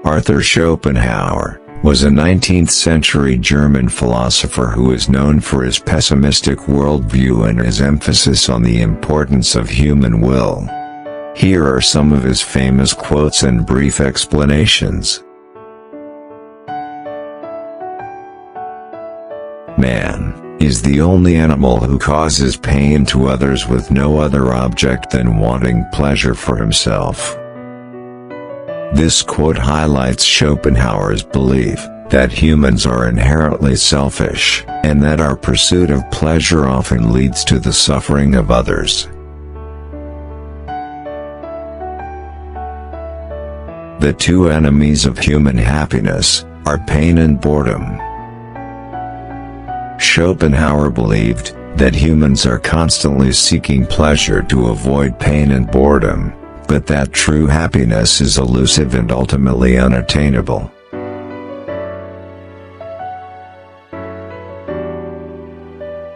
Arthur Schopenhauer was a 19th-century German philosopher who is known for his pessimistic worldview and his emphasis on the importance of human will. Here are some of his famous quotes and brief explanations. Man is the only animal who causes pain to others with no other object than wanting pleasure for himself. This quote highlights Schopenhauer's belief that humans are inherently selfish, and that our pursuit of pleasure often leads to the suffering of others. The two enemies of human happiness are pain and boredom. Schopenhauer believed that humans are constantly seeking pleasure to avoid pain and boredom, but that true happiness is elusive and ultimately unattainable.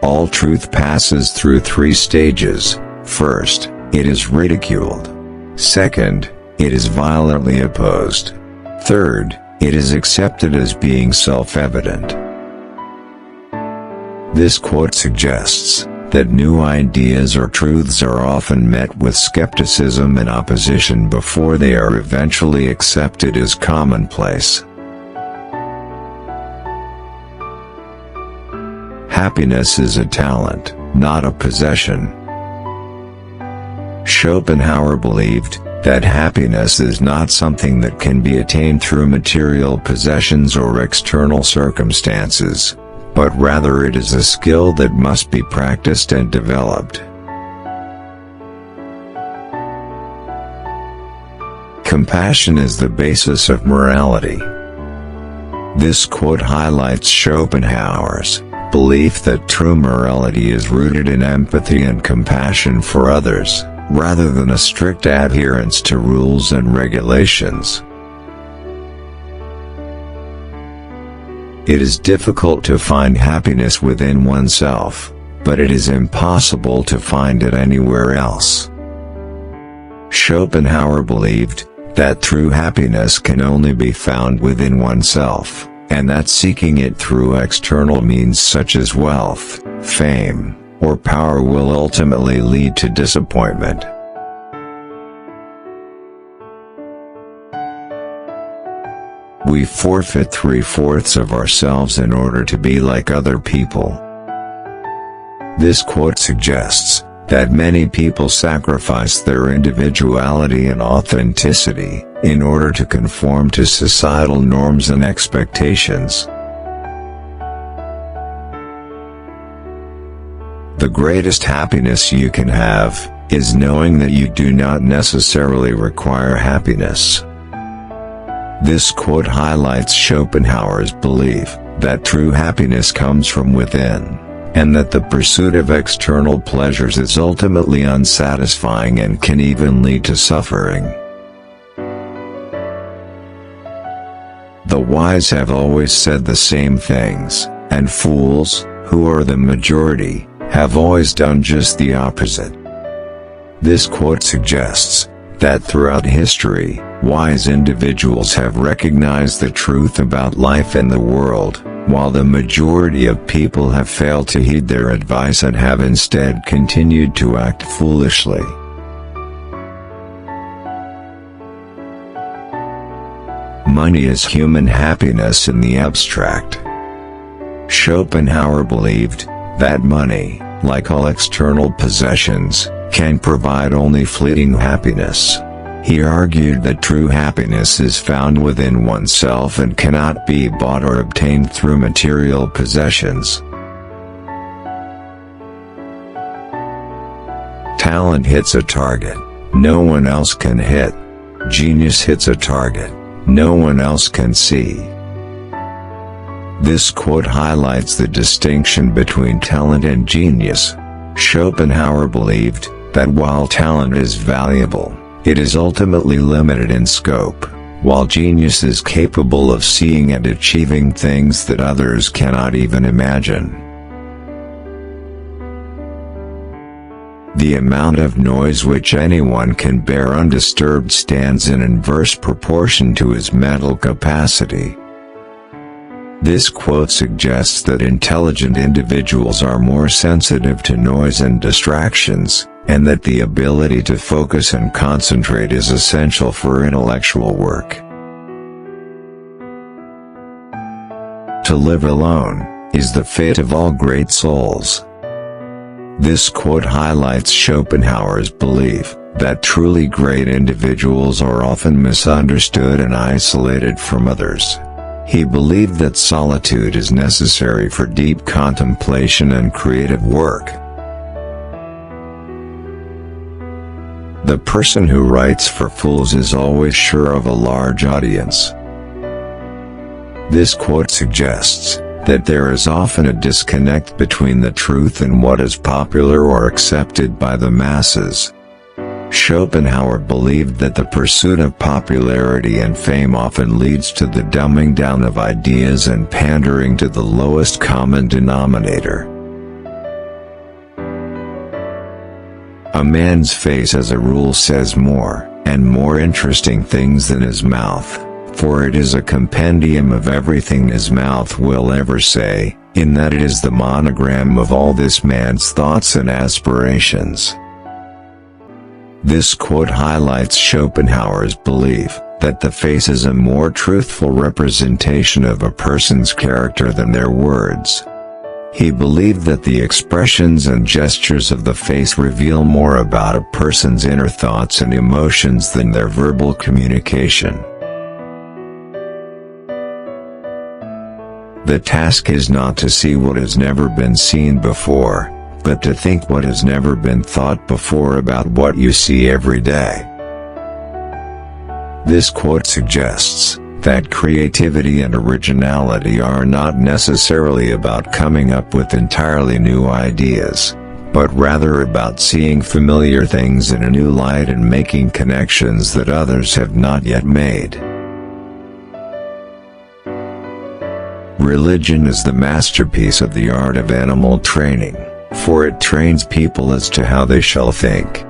All truth passes through three stages. First, it is ridiculed. Second, it is violently opposed. Third, it is accepted as being self-evident. This quote suggests that new ideas or truths are often met with skepticism and opposition before they are eventually accepted as commonplace. Happiness is a talent, not a possession. Schopenhauer believed that happiness is not something that can be attained through material possessions or external circumstances, but rather it is a skill that must be practiced and developed. Compassion is the basis of morality. This quote highlights Schopenhauer's belief that true morality is rooted in empathy and compassion for others, rather than a strict adherence to rules and regulations. It is difficult to find happiness within oneself, but it is impossible to find it anywhere else. Schopenhauer believed that true happiness can only be found within oneself, and that seeking it through external means such as wealth, fame, or power will ultimately lead to disappointment. We forfeit 3/4 of ourselves in order to be like other people. This quote suggests that many people sacrifice their individuality and authenticity in order to conform to societal norms and expectations. The greatest happiness you can have is knowing that you do not necessarily require happiness. This quote highlights Schopenhauer's belief that true happiness comes from within, and that the pursuit of external pleasures is ultimately unsatisfying and can even lead to suffering. The wise have always said the same things, and fools, who are the majority, have always done just the opposite. This quote suggests that throughout history, wise individuals have recognized the truth about life and the world, while the majority of people have failed to heed their advice and have instead continued to act foolishly. Money is human happiness in the abstract. Schopenhauer believed that money, like all external possessions, can provide only fleeting happiness. He argued that true happiness is found within oneself and cannot be bought or obtained through material possessions. Talent hits a target no one else can hit. Genius hits a target no one else can see. This quote highlights the distinction between talent and genius. Schopenhauer believed that while talent is valuable, it is ultimately limited in scope, while genius is capable of seeing and achieving things that others cannot even imagine. The amount of noise which anyone can bear undisturbed stands in inverse proportion to his mental capacity. This quote suggests that intelligent individuals are more sensitive to noise and distractions, and that the ability to focus and concentrate is essential for intellectual work. To live alone is the fate of all great souls. This quote highlights Schopenhauer's belief that truly great individuals are often misunderstood and isolated from others. He believed that solitude is necessary for deep contemplation and creative work. The person who writes for fools is always sure of a large audience. This quote suggests that there is often a disconnect between the truth and what is popular or accepted by the masses. Schopenhauer believed that the pursuit of popularity and fame often leads to the dumbing down of ideas and pandering to the lowest common denominator. A man's face as a rule says more, and more interesting things than his mouth, for it is a compendium of everything his mouth will ever say, in that it is the monogram of all this man's thoughts and aspirations. This quote highlights Schopenhauer's belief that the face is a more truthful representation of a person's character than their words. He believed that the expressions and gestures of the face reveal more about a person's inner thoughts and emotions than their verbal communication. The task is not to see what has never been seen before, but to think what has never been thought before about what you see every day. This quote suggests that creativity and originality are not necessarily about coming up with entirely new ideas, but rather about seeing familiar things in a new light and making connections that others have not yet made. Religion is the masterpiece of the art of animal training, for it trains people as to how they shall think.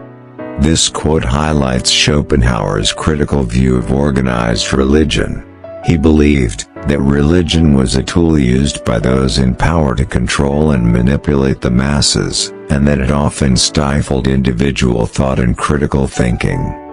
This quote highlights Schopenhauer's critical view of organized religion. He believed that religion was a tool used by those in power to control and manipulate the masses, and that it often stifled individual thought and critical thinking.